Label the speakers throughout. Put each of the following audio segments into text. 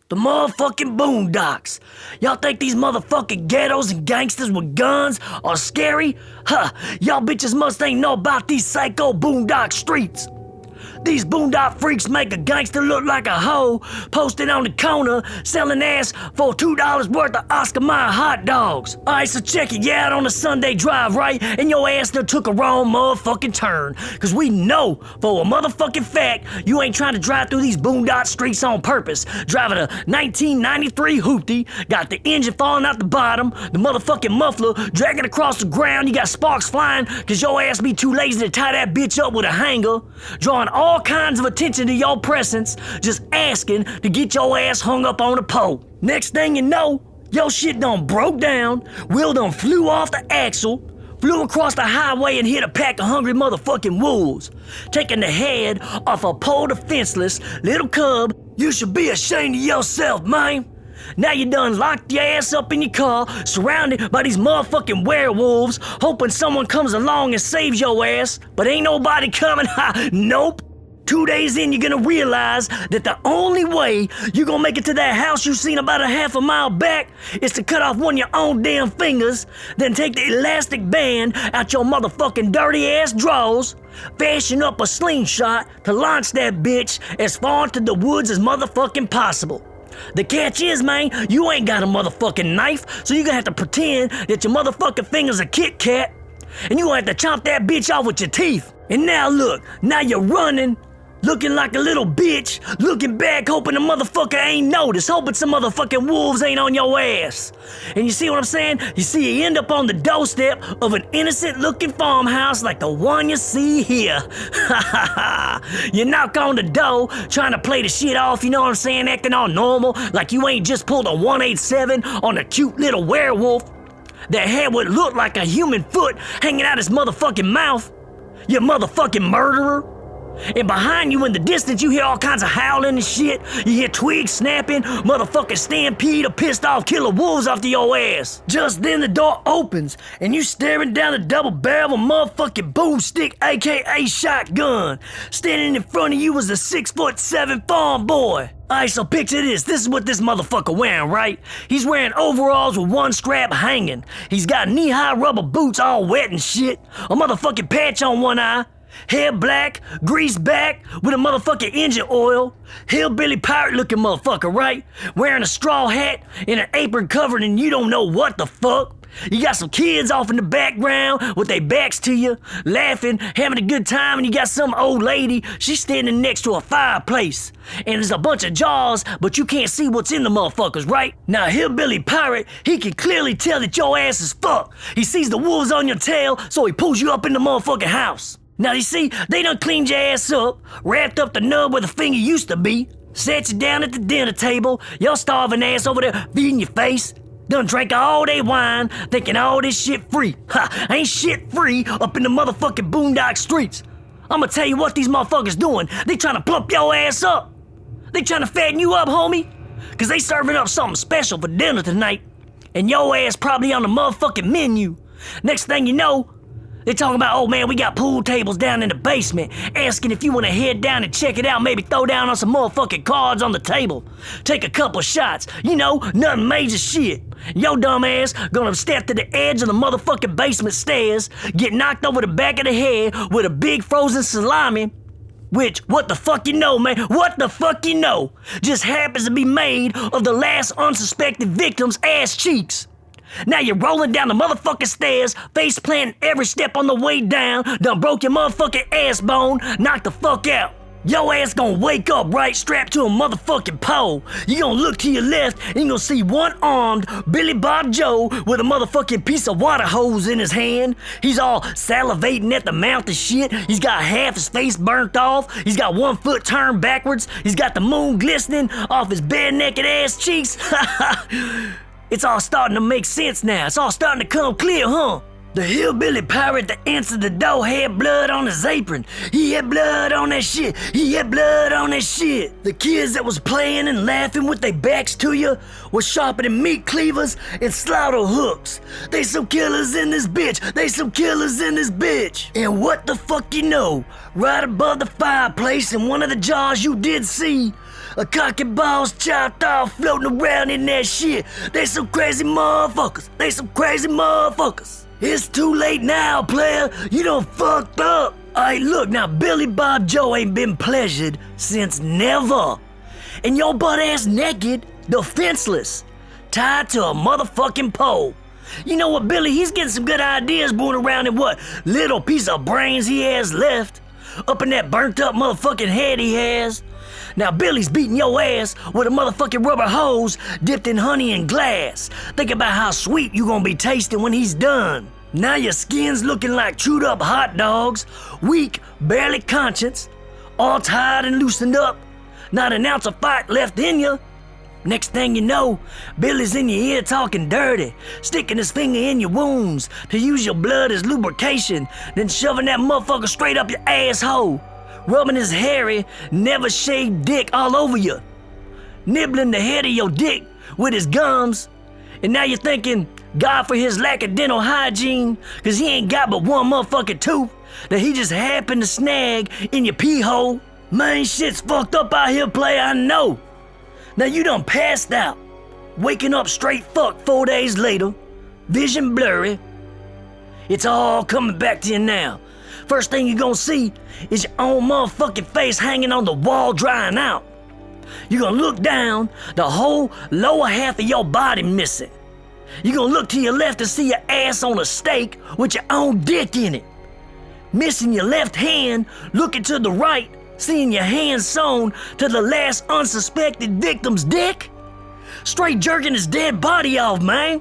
Speaker 1: The motherfucking Boondocks. Y'all think these motherfucking ghettos and gangsters with guns are scary? Huh, y'all bitches must ain't know about these psycho boondock streets. These boondock freaks make a gangster look like a hoe, posted on the corner, selling ass for $2 worth of Oscar Mayer hot dogs. Alright, so check it, you out on a Sunday drive, right? And your ass done took a wrong motherfucking turn. Cause we know for a motherfucking fact, you ain't trying to drive through these boondock streets on purpose. Driving a 1993 hoopty, got the engine falling out the bottom, the motherfucking muffler dragging across the ground, you got sparks flying cause your ass be too lazy to tie that bitch up with a hanger, drawing all kinds of attention to your presence, just asking to get your ass hung up on a pole. Next thing you know, your shit done broke down, wheel done flew off the axle, flew across the highway and hit a pack of hungry motherfucking wolves, taking the head off a poor defenseless little cub. You should be ashamed of yourself, man. Now you done locked your ass up in your car, surrounded by these motherfucking werewolves, hoping someone comes along and saves your ass, but ain't nobody coming. Ha, nope. 2 days in, you're gonna realize that the only way you're gonna make it to that house you seen about a half a mile back is to cut off one of your own damn fingers, then take the elastic band out your motherfucking dirty ass drawers, fashion up a slingshot to launch that bitch as far into the woods as motherfucking possible. The catch is, man, you ain't got a motherfucking knife, so you're gonna have to pretend that your motherfucking finger's a Kit Kat, and you gonna have to chomp that bitch off with your teeth. And now look, now you're running, looking like a little bitch, looking back, hoping the motherfucker ain't noticed, hoping some motherfucking wolves ain't on your ass. And you see what I'm saying? You see, you end up on the doorstep of an innocent-looking farmhouse like the one you see here. You knock on the door, trying to play the shit off, you know what I'm saying, acting all normal, like you ain't just pulled a 187 on a cute little werewolf that had what looked like a human foot hanging out his motherfucking mouth. You motherfucking murderer. And behind you in the distance, you hear all kinds of howling and shit. You hear twigs snapping, motherfucking stampede of pissed off killer wolves off to your ass. Just then the door opens, and you staring down the double barrel of a motherfucking boomstick, aka shotgun. Standing in front of you is a 6'7" farm boy. Alright, so picture this. This is what this motherfucker wearing, right? He's wearing overalls with one strap hanging. He's got knee-high rubber boots all wet and shit. A motherfucking patch on one eye. Hair black, greased back, with a motherfucking engine oil. Hillbilly pirate looking motherfucker, right? Wearing a straw hat and an apron covered in you don't know what the fuck. You got some kids off in the background with their backs to you, laughing, having a good time, and you got some old lady, she's standing next to a fireplace. And there's a bunch of jars, but you can't see what's in the motherfuckers, right? Now, Hillbilly Pirate, he can clearly tell that your ass is fucked. He sees the wolves on your tail, so he pulls you up in the motherfucking house. Now you see, they done cleaned your ass up, wrapped up the nub where the finger used to be, sat you down at the dinner table, your starving ass over there feeding your face, done drank all day wine, thinking all this shit free. Ha, ain't shit free up in the motherfucking boondock streets. I'ma tell you what these motherfuckers doing, they trying to plump your ass up. They trying to fatten you up, homie, cause they serving up something special for dinner tonight, and your ass probably on the motherfucking menu. Next thing you know, they talking about, oh man, we got pool tables down in the basement, asking if you want to head down and check it out, maybe throw down on some motherfucking cards on the table, take a couple shots, you know, nothing major shit. Your dumb ass gonna step to the edge of the motherfucking basement stairs, get knocked over the back of the head with a big frozen salami, which, what the fuck you know, man, what the fuck you know, just happens to be made of the last unsuspected victim's ass cheeks. Now you're rolling down the motherfucking stairs, face planting every step on the way down, done broke your motherfucking ass bone, knocked the fuck out. Your ass gonna wake up, right, strapped to a motherfucking pole. You gonna look to your left and you gonna see one-armed Billy Bob Joe with a motherfucking piece of water hose in his hand. He's all salivating at the mouth and shit. He's got half his face burnt off. He's got one foot turned backwards. He's got the moon glistening off his bare naked ass cheeks. It's all starting to make sense now. It's all starting to come clear, huh? The hillbilly pirate that answered the door had blood on his apron. He had blood on that shit. He had blood on that shit. The kids that was playing and laughing with their backs to you were sharpening meat cleavers and slaughter hooks. They some killers in this bitch. They some killers in this bitch. And what the fuck you know? Right above the fireplace in one of the jars you did see, A cocky balls chopped off, floating around in that shit. They some crazy motherfuckers. They some crazy motherfuckers. It's too late now, player. You done fucked up. Alright, look, now Billy Bob Joe ain't been pleasured since never. And your butt ass naked, defenseless, tied to a motherfucking pole. You know what, Billy? He's getting some good ideas brewing around in what little piece of brains he has left. Up in that burnt up motherfucking head he has. Now Billy's beating your ass with a motherfucking rubber hose dipped in honey and glass. Think about how sweet you gonna be tasting when he's done. Now your skin's looking like chewed up hot dogs, weak, barely conscious, all tired and loosened up, not an ounce of fight left in you. Next thing you know, Billy's in your ear talking dirty, sticking his finger in your wounds to use your blood as lubrication, then shoving that motherfucker straight up your asshole, rubbing his hairy, never shaved dick all over you, nibbling the head of your dick with his gums. And now you're thinking, God for his lack of dental hygiene, cause he ain't got but one motherfucking tooth that he just happened to snag in your pee hole. Man, shit's fucked up out here, player, I know. Now you done passed out, waking up straight fucked 4 days later, vision blurry. It's all coming back to you now. First thing you gonna see is your own motherfucking face hanging on the wall drying out. You gonna look down, the whole lower half of your body missing. You gonna look to your left to see your ass on a stake with your own dick in it. Missing your left hand, looking to the right, seeing your hand sewn to the last unsuspected victim's dick. Straight jerking his dead body off, man.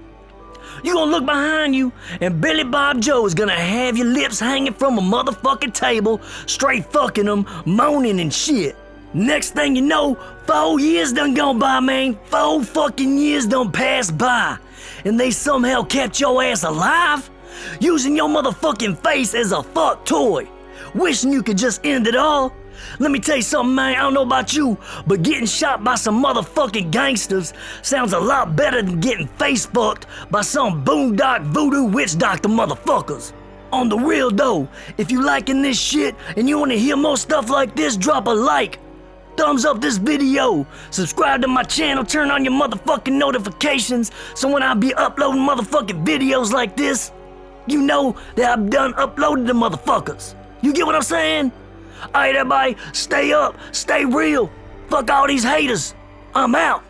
Speaker 1: You gonna look behind you and Billy Bob Joe is gonna have your lips hanging from a motherfucking table, straight fucking them, moaning and shit. Next thing you know, 4 years done gone by, man. 4 fucking years done passed by. And they somehow kept your ass alive, using your motherfucking face as a fuck toy, wishing you could just end it all. Let me tell you something, man, I don't know about you, but getting shot by some motherfucking gangsters sounds a lot better than getting face fucked by some boondock voodoo witch doctor motherfuckers. On the real though, if you liking this shit and you wanna hear more stuff like this, drop a like, thumbs up this video, subscribe to my channel, turn on your motherfucking notifications so when I be uploading motherfucking videos like this, you know that I've done uploaded the motherfuckers. You get what I'm saying? Alright everybody, stay up, stay real. Fuck all these haters. I'm out.